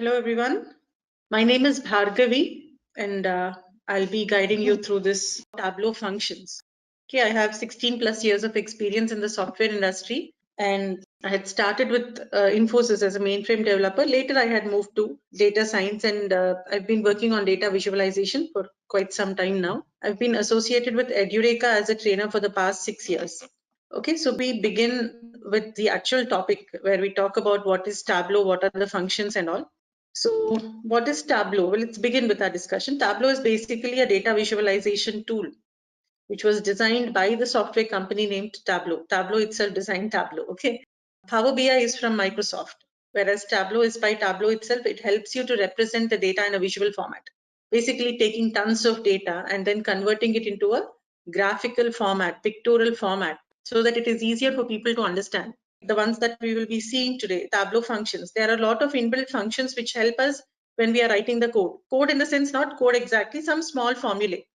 Hello everyone, my name is Bhargavi and I'll be guiding you through this Tableau functions. Okay, I have 16 plus years of experience in the software industry and I had started with Infosys as a mainframe developer. Later I had moved to data science and I've been working on data visualization for quite some time now. I've been associated with Edureka as a trainer for the past 6 years. Okay, so we begin with the actual topic where we talk about what is Tableau, what are the functions and all. So what is Tableau? Well, let's begin with our discussion. Tableau is basically a data visualization tool, which was designed by the software company named Tableau. Tableau itself designed Tableau, okay? Power BI is from Microsoft, whereas Tableau is by Tableau itself. It helps you to represent the data in a visual format, basically taking tons of data and then converting it into a graphical format, pictorial format, so that it is easier for people to understand. The ones that we will be seeing today, Tableau functions. There are a lot of inbuilt functions which help us when we are writing the code. Code in the sense, not code exactly, some small formulae.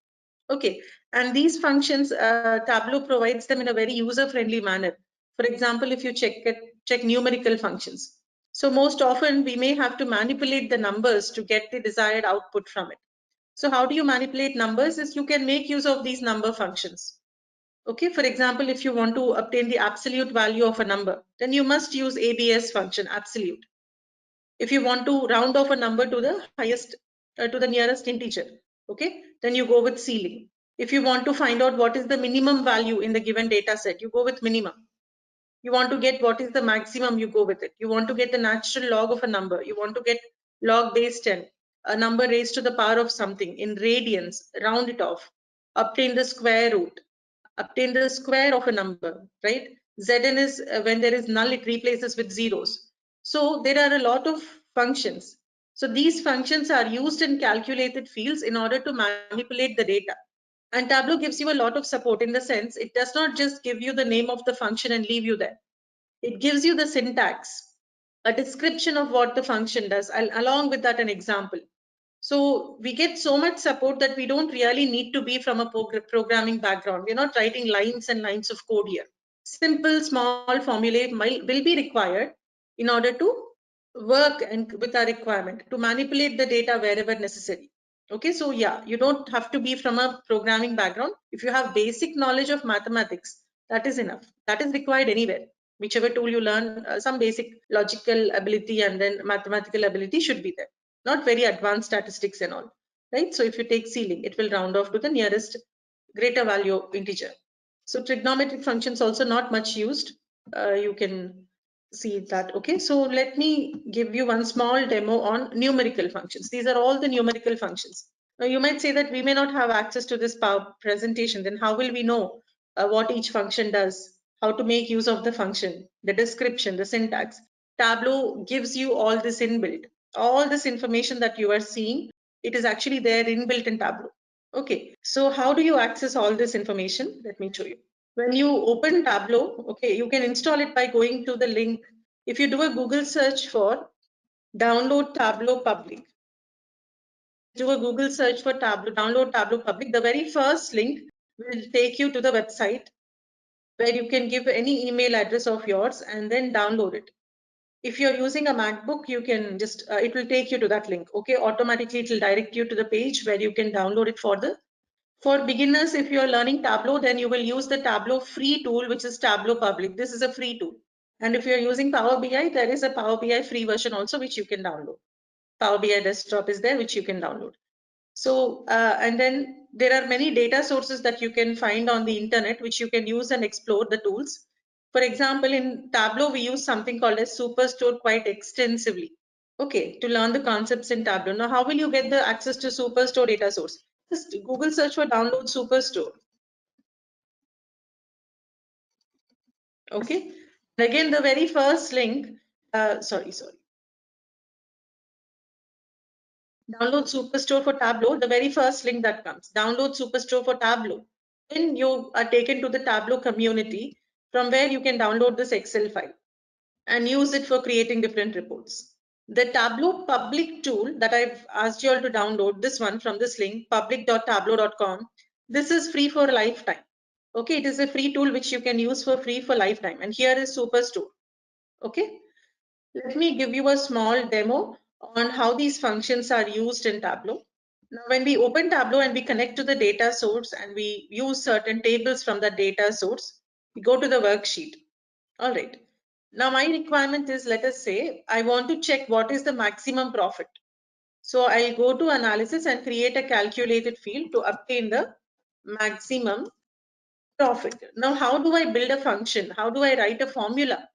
Okay, and these functions, Tableau provides them in a very user-friendly manner. For example, if you check numerical functions. So most often we may have to manipulate the numbers to get the desired output from it. So how do you manipulate numbers? Is you can make use of these number functions. Okay, for example, if you want to obtain the absolute value of a number, then you must use ABS function, absolute. If you want to round off a number to the highest, to the nearest integer, okay, then you go with ceiling. If you want to find out what is the minimum value in the given data set, you go with minimum. You want to get what is the maximum, you go with it. You want to get the natural log of a number, you want to get log base 10, a number raised to the power of something in radians, round it off, obtain the square root, obtain the square of a number, right? Zn is when there is null, it replaces with zeros. So there are a lot of functions. So these functions are used in calculated fields in order to manipulate the data. And Tableau gives you a lot of support in the sense it does not just give you the name of the function and leave you there. It gives you the syntax, a description of what the function does, along with that an example. So we get so much support that we don't really need to be from a programming background. We're not writing lines and lines of code here. Simple, small formulae will be required in order to work and with our requirement to manipulate the data wherever necessary. Okay, so yeah, you don't have to be from a programming background. If you have basic knowledge of mathematics, that is enough. That is required anywhere. Whichever tool you learn, some basic logical ability and then mathematical ability should be there. Not very advanced statistics and all, right? So if you take ceiling, it will round off to the nearest greater value of integer. So trigonometric functions also not much used. You can see that. Okay, so let me give you one small demo on numerical functions. These are all the numerical functions. Now you might say that we may not have access to this power presentation. Then how will we know what each function does? How to make use of the function, the description, the syntax. Tableau gives you all this inbuilt. All this information that you are seeing, it is actually there inbuilt in Tableau. Okay, so how do you access all this information? Let me show you. When you open Tableau, okay, you can install it by going to the link. If you do a Google search for download Tableau public, do a Google search for Tableau, download Tableau public, the very first link will take you to the website where you can give any email address of yours and then download it. If you're using a MacBook, you can just, it will take you to that link. Okay, automatically it will direct you to the page where you can download it for beginners. If you're learning Tableau, then you will use the Tableau free tool, which is Tableau public. This is a free tool. And if you're using Power BI, there is a Power BI free version also, which you can download. Power BI desktop is there, which you can download. So, and then there are many data sources that you can find on the internet, which you can use and explore the tools. For example, in Tableau, we use something called as Superstore quite extensively. Okay, to learn the concepts in Tableau. Now, how will you get the access to Superstore data source? Just Google search for download Superstore. Okay, and again, the very first link, sorry. Download Superstore for Tableau, the very first link that comes. Download Superstore for Tableau. Then you are taken to the Tableau community from where you can download this Excel file and use it for creating different reports. The Tableau public tool that I've asked you all to download, this one from this link, public.tableau.com, this is free for a lifetime. Okay, it is a free tool which you can use for free for lifetime. And here is Superstore. Okay, let me give you a small demo on how these functions are used in Tableau. Now, when we open Tableau and we connect to the data source and we use certain tables from the data source, we go to the worksheet. All right. Now, my requirement is, let us say, I want to check what is the maximum profit. So I'll go to analysis and create a calculated field to obtain the maximum profit. Now, how do I build a function? How do I write a formula?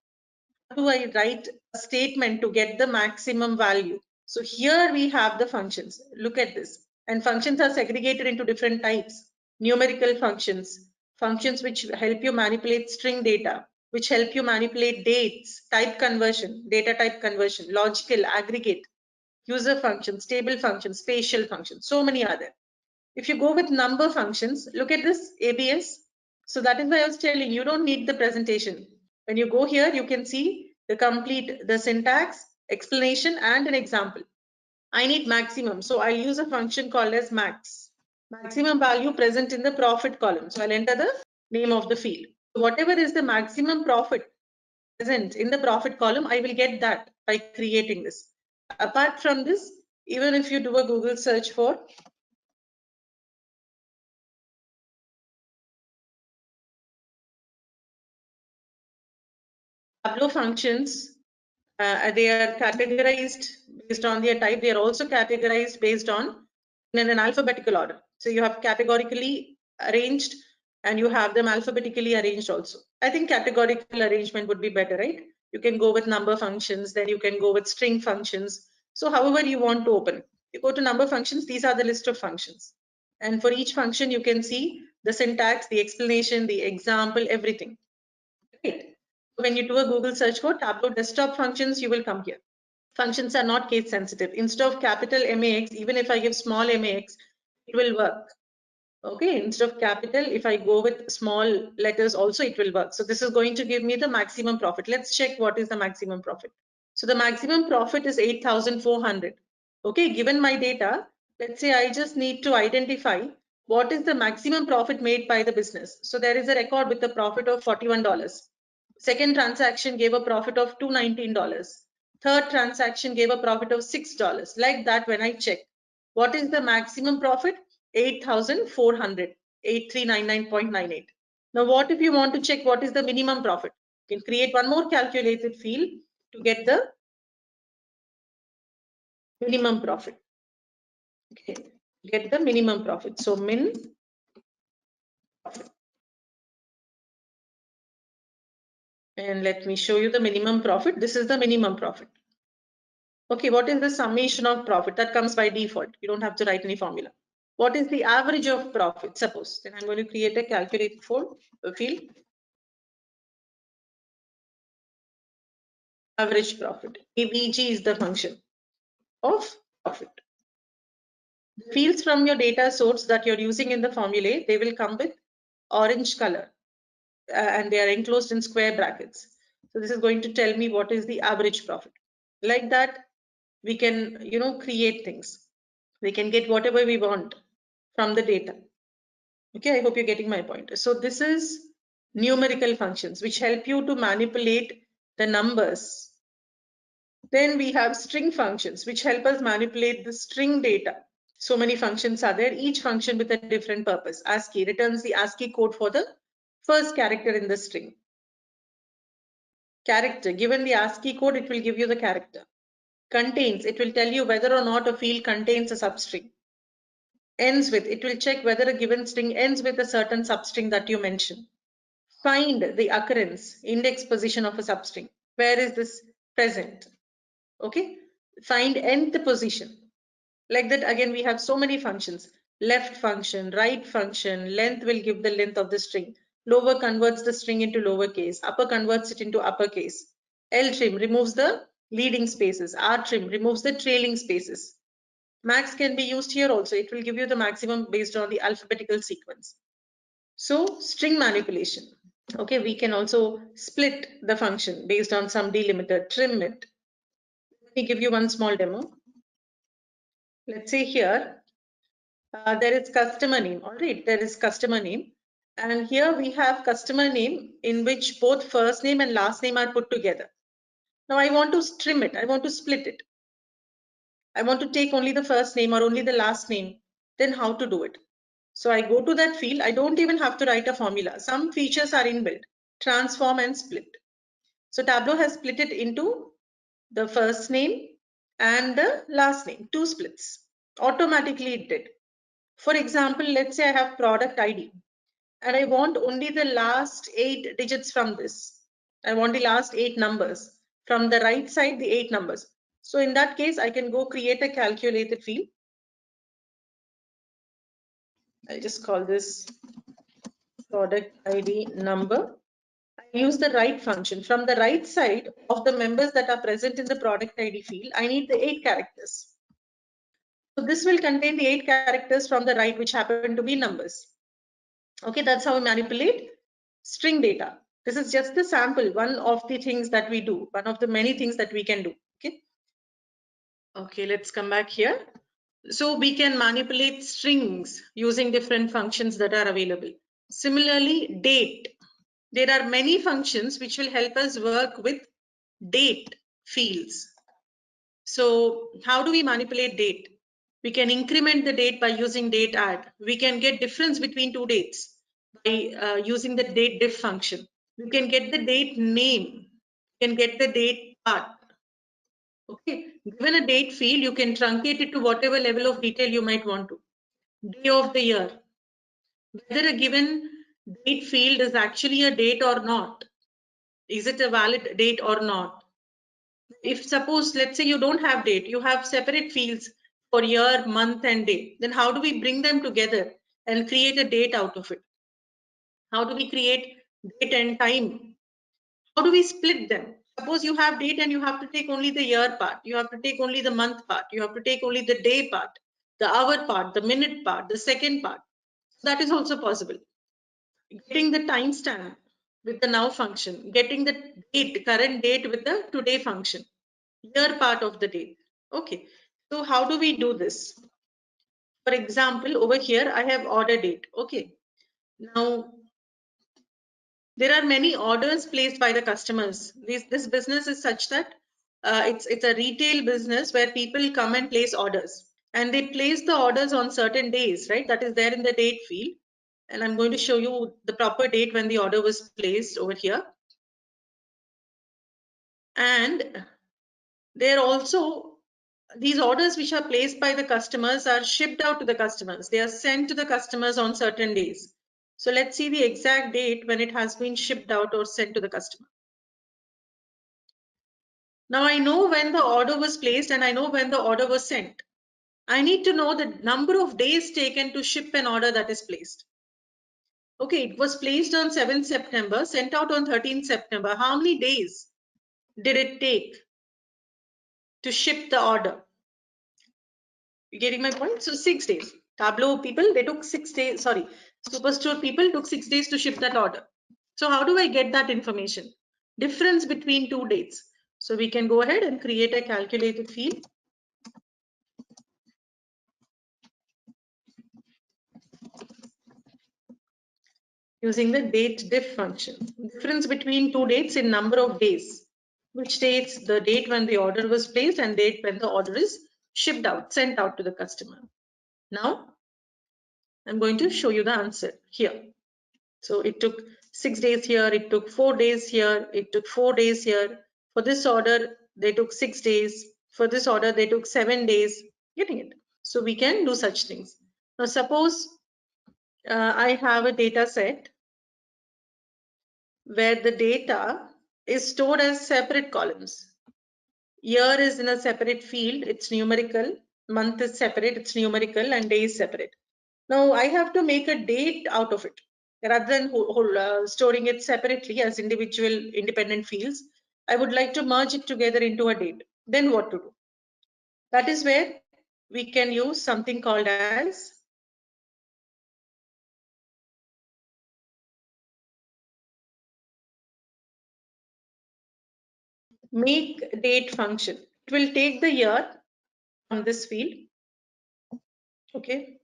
How do I write a statement to get the maximum value? So here we have the functions. Look at this. And functions are segregated into different types. Numerical functions, functions which help you manipulate string data, which help you manipulate dates, type conversion, data type conversion, logical, aggregate, user functions, table functions, spatial functions, so many other. If you go with number functions, look at this ABS. So that is why I was telling you don't need the presentation. When you go here, you can see the complete, the syntax, explanation, and an example. I need maximum. So I'll use a function called as max. Maximum value present in the profit column. So I'll enter the name of the field. So whatever is the maximum profit present in the profit column, I will get that by creating this. Apart from this, even if you do a Google search for Tableau functions, they are categorized based on their type. They are also categorized based on in an alphabetical order. So you have categorically arranged and you have them alphabetically arranged also. I think categorical arrangement would be better, right? You can go with number functions, then you can go with string functions. So however you want to open. You go to number functions, these are the list of functions. And for each function, you can see the syntax, the explanation, the example, everything. Right. When you do a Google search for Tableau Desktop functions, you will come here. Functions are not case sensitive. Instead of capital MAX, even if I give small MAX, it will work. Okay, instead of capital, if I go with small letters also, it will work. So this is going to give me the maximum profit. Let's check what is the maximum profit. So the maximum profit is 8,400. Okay, given my data, let's say I just need to identify what is the maximum profit made by the business. So there is a record with a profit of $41. Second transaction gave a profit of $219. Third transaction gave a profit of $6. Like that, when I check, what is the maximum profit? 8,400, 8399.98. Now, what if you want to check what is the minimum profit? You can create one more calculated field to get the minimum profit. Okay, get the minimum profit. So min profit. And let me show you the minimum profit. This is the minimum profit. Okay, what is the summation of profit? That comes by default. You don't have to write any formula. What is the average of profit? Suppose, then I'm going to create a calculate field. Average profit. AVG is the function of profit. The fields from your data source that you're using in the formulae, they will come with orange color and they are enclosed in square brackets. So this is going to tell me what is the average profit. Like that, we can, create things. We can get whatever we want from the data. Okay, I hope you're getting my point. So this is numerical functions which help you to manipulate the numbers. Then we have string functions which help us manipulate the string data. So many functions are there, each function with a different purpose. ASCII returns the ASCII code for the first character in the string. Character, given the ASCII code, it will give you the character. Contains, it will tell you whether or not a field contains a substring. Ends with, it will check whether a given string ends with a certain substring that you mention. Find the occurrence, index position of a substring. Where is this present? Okay. Find nth position. Like that, again, we have so many functions. Left function, right function, length will give the length of the string. Lower converts the string into lowercase. Upper converts it into uppercase. L trim removes the leading spaces. R trim removes the trailing spaces. Max can be used here also. It will give you the maximum based on the alphabetical sequence. So string manipulation. Okay, we can also split the function based on some delimiter, trim it. Let me give you one small demo. Let's say here, there is customer name. All right, there is customer name. And here we have customer name in which both first name and last name are put together. Now I want to trim it. I want to split it. I want to take only the first name or only the last name, then how to do it? So I go to that field. I don't even have to write a formula. Some features are inbuilt, transform and split. So Tableau has split it into the first name and the last name, 2 splits. Automatically it did. For example, let's say I have product ID and I want only the last 8 digits from this. I want the last 8 numbers. From the right side, the 8 numbers. So in that case, I can go create a calculated field. I'll just call this product ID number. I use the right function. From the right side of the members that are present in the product ID field, I need the 8 characters. So this will contain the 8 characters from the right, which happen to be numbers. Okay, that's how we manipulate string data. This is just the sample, one of the things that we do, one of the many things that we can do. Okay, let's come back here. So we can manipulate strings using different functions that are available. Similarly, date. There are many functions which will help us work with date fields. So how do we manipulate date? We can increment the date by using date add. We can get difference between 2 dates by using the date diff function. You can get the date name. You can get the date part. Okay, given a date field, you can truncate it to whatever level of detail you might want to. Day of the year. Whether a given date field is actually a date or not. Is it a valid date or not? If suppose, let's say you don't have date, you have separate fields for year, month and day, then how do we bring them together and create a date out of it? How do we create date and time? How do we split them? Suppose you have date and you have to take only the year part, you have to take only the month part, you have to take only the day part, the hour part, the minute part, the second part. That is also possible. Getting the timestamp with the now function, getting the date, current date with the today function, year part of the date. Okay, so how do we do this? For example, over here I have order date. Okay, now there are many orders placed by the customers. This business is such that it's a retail business where people come and place orders, and they place the orders on certain days, right? That is there in the date field. And I'm going to show you the proper date when the order was placed over here. And there also, these orders which are placed by the customers are shipped out to the customers. They are sent to the customers on certain days. So let's see the exact date when it has been shipped out or sent to the customer. Now I know when the order was placed and I know when the order was sent. I need to know the number of days taken to ship an order that is placed. Okay, it was placed on 7th September, sent out on 13th September. How many days did it take to ship the order? You getting my point? So 6 days. Tableau people, they took 6 days, sorry, Superstore people took 6 days to ship that order. So how do I get that information? Difference between 2 dates. So we can go ahead and create a calculated field. Using the date diff function. Difference between 2 dates in number of days. Which dates? The date when the order was placed and date when the order is shipped out, sent out to the customer. Now, I'm going to show you the answer here. So it took 6 days here, it took 4 days here, it took 4 days here. For this order, they took 6 days. For this order, they took 7 days. Getting it? So we can do such things. Now, suppose I have a data set where the data is stored as separate columns. Year is in a separate field, it's numerical. Month is separate, it's numerical, and day is separate. Now I have to make a date out of it. Rather than storing it separately as individual independent fields, I would like to merge it together into a date. Then what to do? That is where we can use something called as make date function. It will take the year from this field. Okay.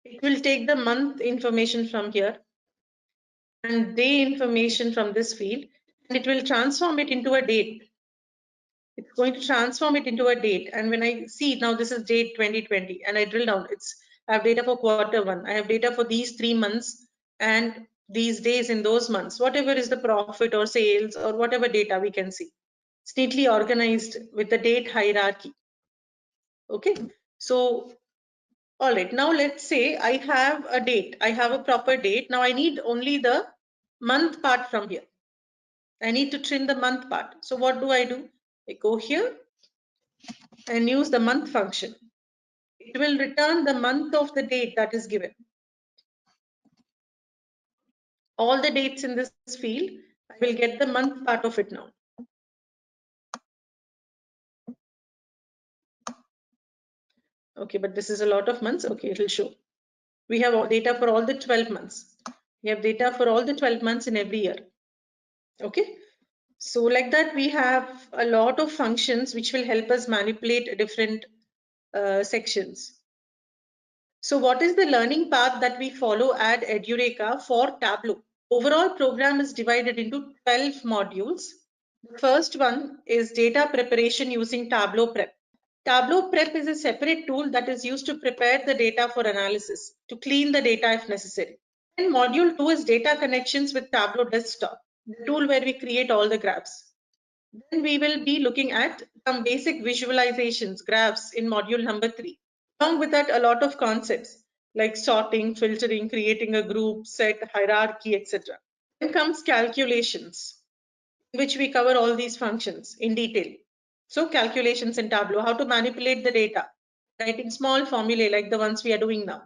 It will take the month information from here and day information from this field, and it will transform it into a date. It's going to transform it into a date. And when I see now this is date 2020 and I drill down, I have data for quarter 1. I have data for these 3 months and these days in those months, whatever is the profit or sales or whatever data we can see. It's neatly organized with the date hierarchy. Okay, so all right, now let's say I have a date, I have a proper date. Now I need only the month part from here. I need to trim the month part. So what do? I go here and use the month function. It will return the month of the date that is given. All the dates in this field, I will get the month part of it now. Okay, but this is a lot of months. Okay, it will show. We have data for all the 12 months. We have data for all the 12 months in every year. Okay, so like that, we have a lot of functions which will help us manipulate different sections. So what is the learning path that we follow at Edureka for Tableau? Overall program is divided into 12 modules. The first one is data preparation using Tableau Prep. Tableau Prep is a separate tool that is used to prepare the data for analysis, to clean the data if necessary. And module 2 is data connections with Tableau Desktop, the tool where we create all the graphs. Then we will be looking at some basic visualizations, graphs in module number 3. Along with that, a lot of concepts like sorting, filtering, creating a group, set, hierarchy, etc. Then comes calculations, in which we cover all these functions in detail. So calculations in Tableau, how to manipulate the data, writing small formulae like the ones we are doing now.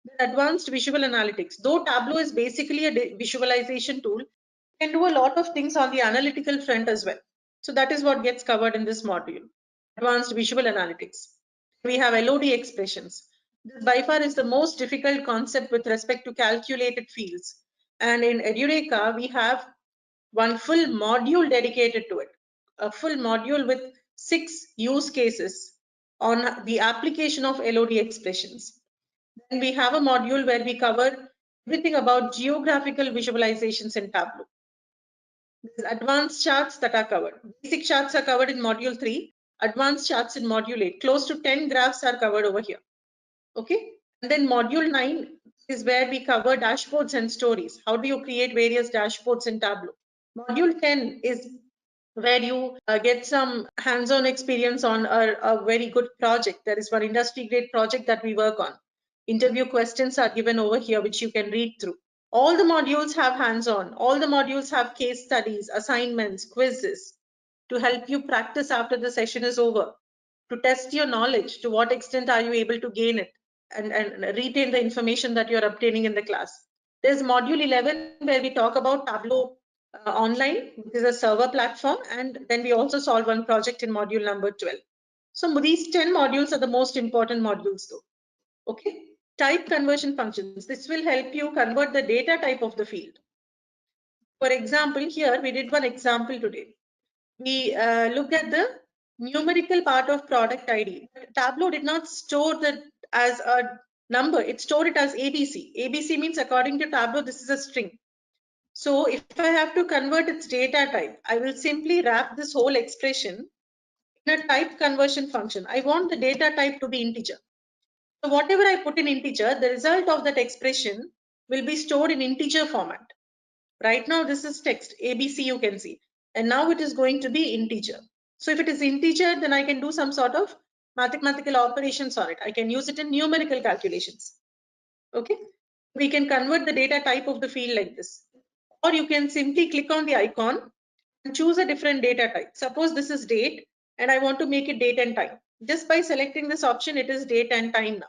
Then advanced visual analytics. Though Tableau is basically a visualization tool, can do a lot of things on the analytical front as well. So that is what gets covered in this module, advanced visual analytics. We have LOD expressions. This by far is the most difficult concept with respect to calculated fields. And in Edureka, we have one full module dedicated to it, a full module with 6 use cases on the application of LOD expressions. Then we have a module where we cover everything about geographical visualizations in Tableau. There's advanced charts that are covered. Basic charts are covered in module 3, advanced charts in module 8. Close to 10 graphs are covered over here. Okay, and then module 9 is where we cover dashboards and stories. How do you create various dashboards in Tableau? Module 10 is where you get some hands-on experience on a very good project. There is one industry-grade project that we work on. Interview questions are given over here, which you can read through. All the modules have hands-on. All the modules have case studies, assignments, quizzes to help you practice after the session is over, to test your knowledge. To what extent are you able to gain it and retain the information that you're obtaining in the class. There's module 11 where we talk about Tableau Online, which is a server platform, and then we also solve one project in module number 12. So these 10 modules are the most important modules though. Okay, type conversion functions. This will help you convert the data type of the field. For example, here we did one example today. We looked at the numerical part of product ID. Tableau did not store that as a number. It stored it as ABC. ABC means according to Tableau, this is a string. So if I have to convert its data type, I will simply wrap this whole expression in a type conversion function. I want the data type to be integer. So whatever I put in integer, the result of that expression will be stored in integer format. Right now, this is text, ABC you can see, and now it is going to be integer. So if it is integer, then I can do some sort of mathematical operations on it. I can use it in numerical calculations. Okay, we can convert the data type of the field like this. Or you can simply click on the icon and choose a different data type. Suppose this is date and I want to make it date and time. Just by selecting this option, it is date and time now.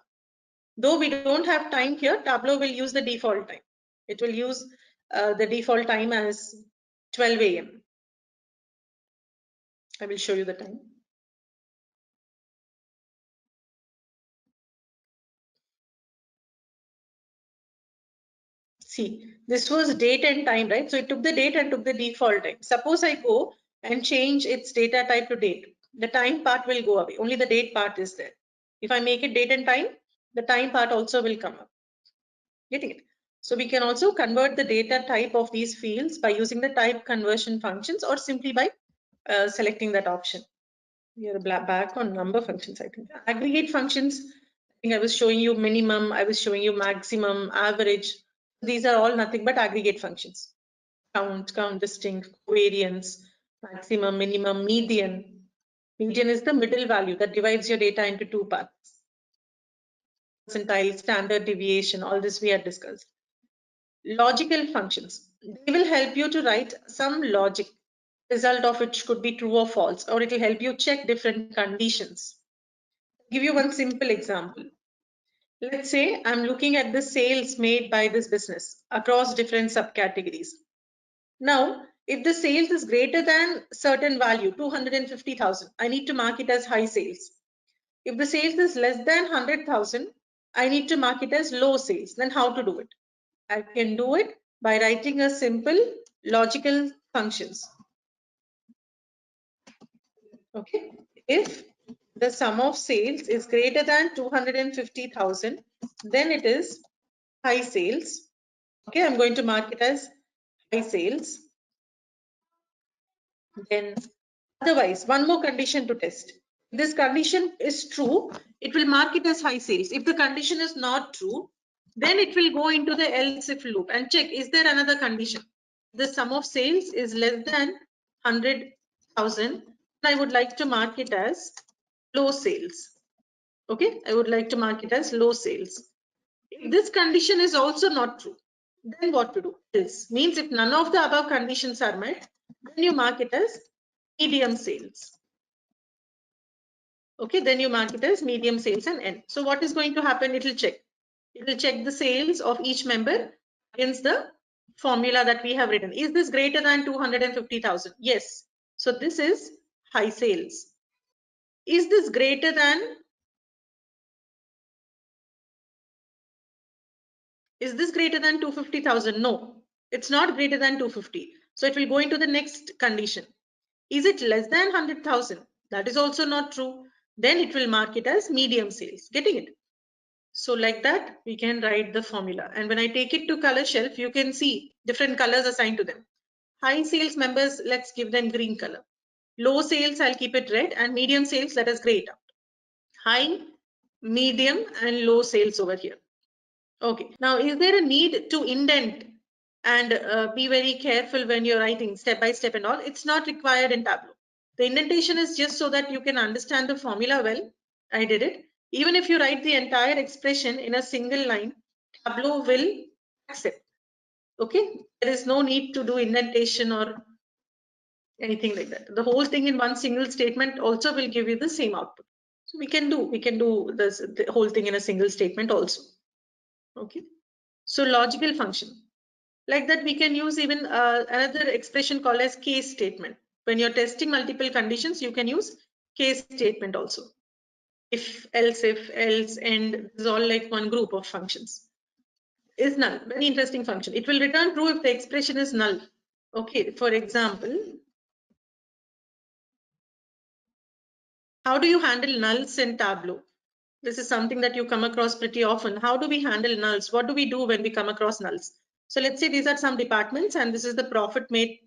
Though we don't have time here, Tableau will use the default time. It will use the default time as 12 a.m. I will show you the time. See, this was date and time, right? So it took the date and took the default time. Suppose I go and change its data type to date. The time part will go away. Only the date part is there. If I make it date and time, the time part also will come up. Getting it? So we can also convert the data type of these fields by using the type conversion functions or simply by selecting that option. We are back on number functions, I think. Aggregate functions, I think I was showing you minimum, I was showing you maximum, average. These are all nothing but aggregate functions. Count, distinct, covariance, maximum, minimum, median. Median is the middle value that divides your data into two parts. Percentile, standard deviation, all this we had discussed. Logical functions. They will help you to write some logic, result of which could be true or false, or it will help you check different conditions. I'll give you one simple example. Let's say I'm looking at the sales made by this business across different subcategories. Now, if the sales is greater than certain value, 250,000, I need to mark it as high sales. If the sales is less than 100,000, I need to mark it as low sales. Then how to do it? I can do it by writing a simple logical functions. Okay, if the sum of sales is greater than 250,000, then it is high sales. Okay, I'm going to mark it as high sales. Then otherwise, one more condition to test. If this condition is true, it will mark it as high sales. If the condition is not true, then it will go into the else if loop and check, is there another condition? The sum of sales is less than 100,000. I would like to mark it as low sales. Okay, I would like to mark it as low sales. If this condition is also not true, then what to do? This means if none of the above conditions are met, then you mark it as medium sales. Okay, then you mark it as medium sales and N. So what is going to happen? It will check. It will check the sales of each member against the formula that we have written. Is this greater than 250,000? Yes. So this is high sales. Is this greater than? Is this greater than 250,000? No, it's not greater than 250. So it will go into the next condition. Is it less than 100,000? That is also not true. Then it will mark it as medium sales. Getting it? So like that, we can write the formula. And when I take it to color shelf, you can see different colors assigned to them. High sales members, let's give them green color. Low sales, I'll keep it red. And medium sales, let us gray it out. High, medium, and low sales over here. Okay. Now, is there a need to indent and be very careful when you're writing step by step and all? It's not required in Tableau. The indentation is just so that you can understand the formula well. I did it. Even if you write the entire expression in a single line, Tableau will accept. Okay. There is no need to do indentation or anything like that. The whole thing in one single statement also will give you the same output. So we can do this, the whole thing in a single statement also. Okay. So logical function. Like that, we can use even another expression called as case statement. When you're testing multiple conditions, you can use case statement also. If, else, and this is all like one group of functions. Is null. Very interesting function. It will return true if the expression is null. Okay, for example, how do you handle nulls in Tableau? This is something that you come across pretty often. How do we handle nulls? What do we do when we come across nulls? So let's say these are some departments and this is the profit made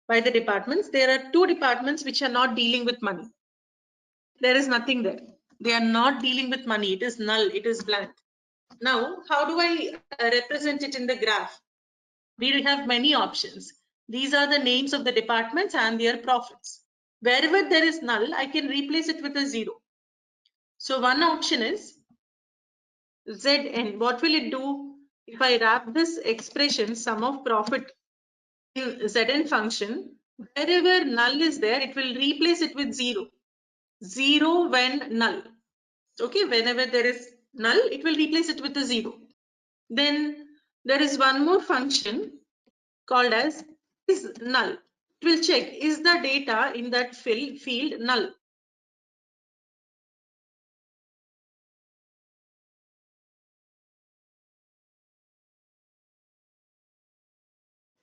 by the departments. There are two departments which are not dealing with money. There is nothing there. They are not dealing with money. It is null. It is blank. Now, how do I represent it in the graph? We have many options. These are the names of the departments and their profits. Wherever there is null, I can replace it with a 0. So one option is Zn. What will it do? If I wrap this expression, sum of profit, in Zn function, wherever null is there, it will replace it with 0. 0 when null. Okay, whenever there is null, it will replace it with a 0. Then there is one more function called as is null. It will check, is the data in that field null?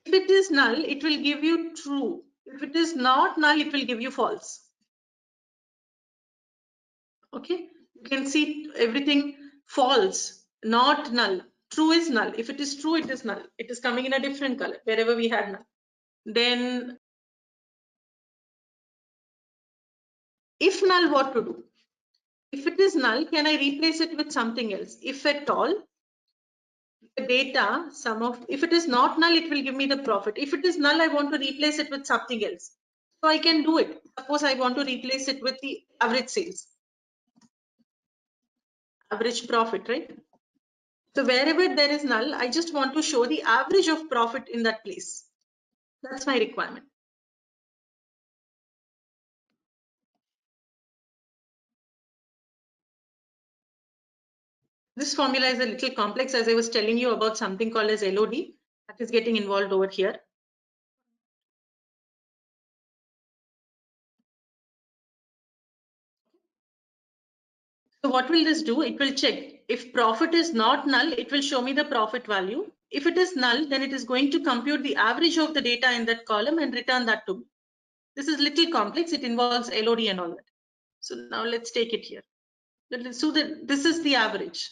If it is null, it will give you true. If it is not null, it will give you false. Okay, you can see everything false, not null. True is null. If it is true, it is null. It is coming in a different color wherever we had null. Then If null, what to do? If it is null, can I replace it with something else? If at all, the data, if it is not null, it will give me the profit. If it is null, I want to replace it with something else. So I can do it. Suppose I want to replace it with the average sales, average profit, right? So wherever there is null, I just want to show the average of profit in that place. That's my requirement. This formula is a little complex, as I was telling you about something called as LOD that is getting involved over here. So what will this do? It will check. If profit is not null, it will show me the profit value. If it is null, then it is going to compute the average of the data in that column and return that to me. This is little complex. It involves LOD and all that. So now let's take it here. So this is the average.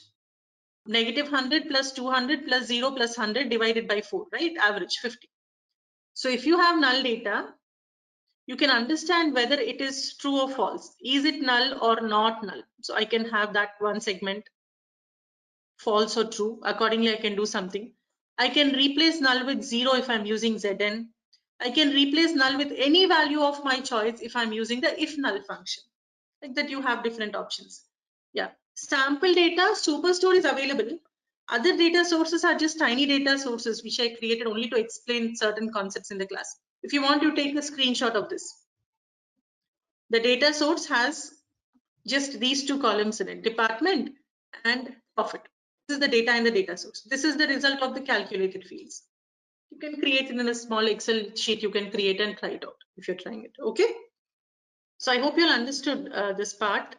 -100 plus 200 plus 0 plus 100 divided by 4, right? Average 50. So if you have null data, you can understand whether it is true or false. Is it null or not null? So I can have that one segment false or true. Accordingly, I can do something. I can replace null with 0 if I'm using Zn. I can replace null with any value of my choice if I'm using the if null function. Like that, you have different options. Yeah. Sample data, Superstore is available. Other data sources are just tiny data sources which I created only to explain certain concepts in the class. If you want, you take a screenshot of this. The data source has just these two columns in it, department and profit. This is the data in the data source. This is the result of the calculated fields. You can create it in a small Excel sheet. You can create and try it out if you're trying it. Okay. So I hope you all understood this part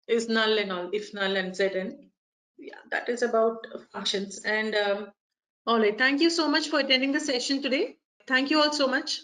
is null and all, if null and Zn. Yeah, that is about functions. And all right, thank you so much for attending the session today. Thank you all so much.